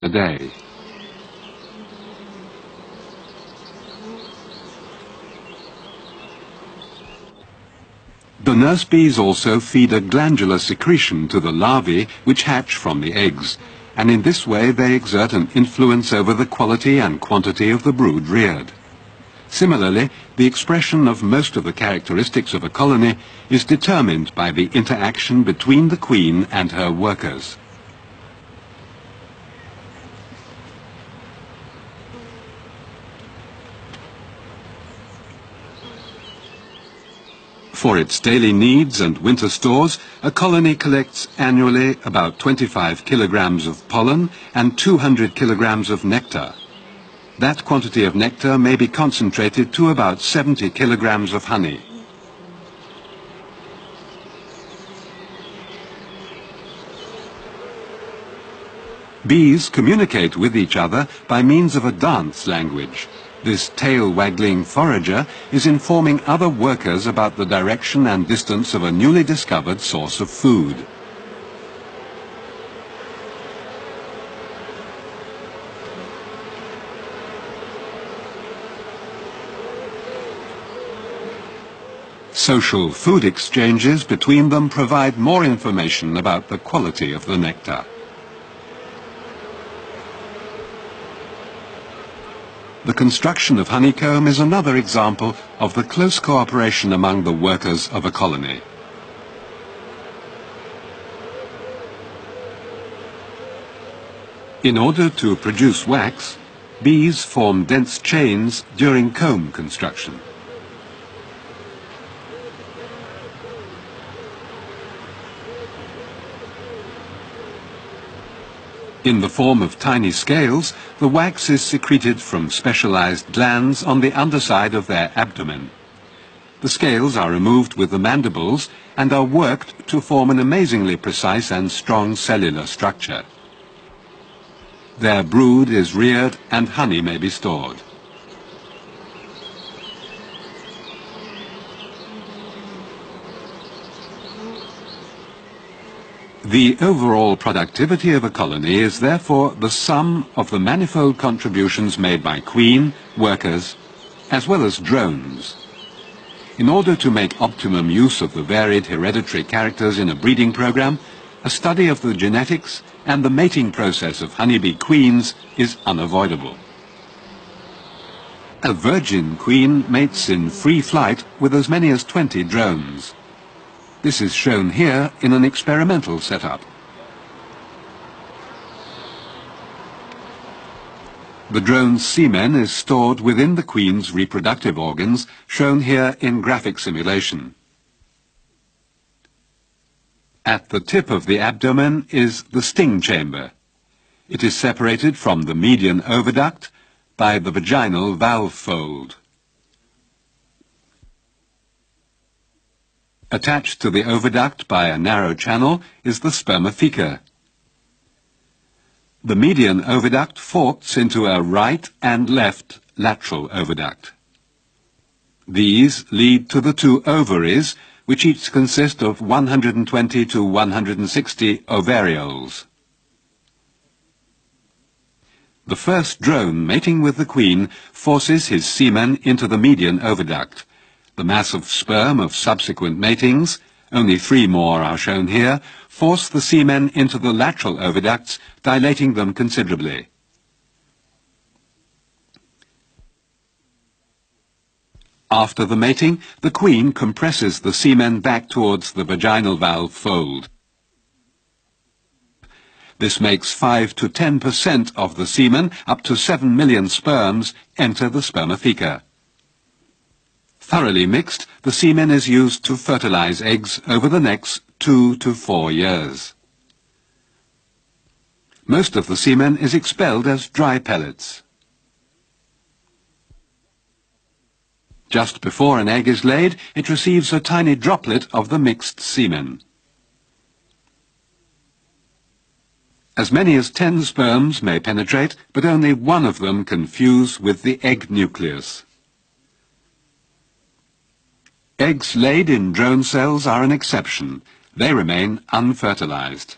a day. The nurse bees also feed a glandular secretion to the larvae which hatch from the eggs, and in this way they exert an influence over the quality and quantity of the brood reared. Similarly, the expression of most of the characteristics of a colony is determined by the interaction between the queen and her workers. For its daily needs and winter stores, a colony collects annually about 25 kilograms of pollen and 200 kilograms of nectar. That quantity of nectar may be concentrated to about 70 kilograms of honey. Bees communicate with each other by means of a dance language. This tail-waggling forager is informing other workers about the direction and distance of a newly discovered source of food. Social food exchanges between them provide more information about the quality of the nectar. The construction of honeycomb is another example of the close cooperation among the workers of a colony. In order to produce wax, bees form dense chains during comb construction. In the form of tiny scales, the wax is secreted from specialized glands on the underside of their abdomen. The scales are removed with the mandibles and are worked to form an amazingly precise and strong cellular structure. Their brood is reared and honey may be stored. The overall productivity of a colony is therefore the sum of the manifold contributions made by queen, workers, as well as drones. In order to make optimum use of the varied hereditary characters in a breeding program, a study of the genetics and the mating process of honeybee queens is unavoidable. A virgin queen mates in free flight with as many as 20 drones. This is shown here in an experimental setup. The drone's semen is stored within the queen's reproductive organs, shown here in graphic simulation. At the tip of the abdomen is the sting chamber. It is separated from the median oviduct by the vaginal valve fold. Attached to the oviduct by a narrow channel is the spermatheca. The median oviduct forks into a right and left lateral oviduct. These lead to the two ovaries, which each consist of 120 to 160 ovarioles. The first drone mating with the queen forces his semen into the median oviduct. The mass of sperm of subsequent matings, only 3 more are shown here, force the semen into the lateral oviducts, dilating them considerably. After the mating, the queen compresses the semen back towards the vaginal valve fold. This makes 5 to 10% of the semen, up to 7 million sperms, enter the spermatheca. Thoroughly mixed, the semen is used to fertilize eggs over the next 2 to 4 years. Most of the semen is expelled as dry pellets. Just before an egg is laid, it receives a tiny droplet of the mixed semen. As many as 10 sperms may penetrate, but only one of them can fuse with the egg nucleus. Eggs laid in drone cells are an exception. They remain unfertilized.